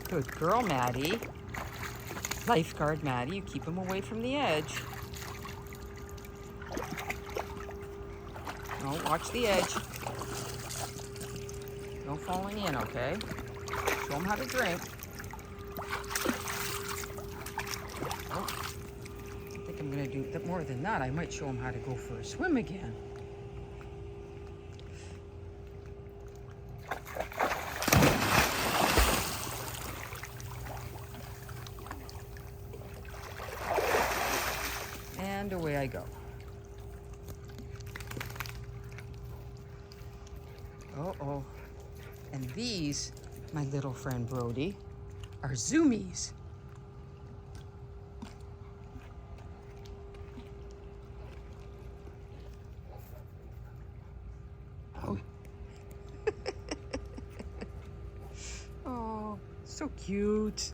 Good girl, Maddie. Lifeguard Maddie, you keep him away from the edge. No, watch the edge. No falling in, okay? Show him how to drink. Oh, I think I'm gonna do more than that. I might show him how to go for a swim again. And away I go. Uh-oh. And these, my little friend Brodie, are Zoomies. Oh. Oh, so cute.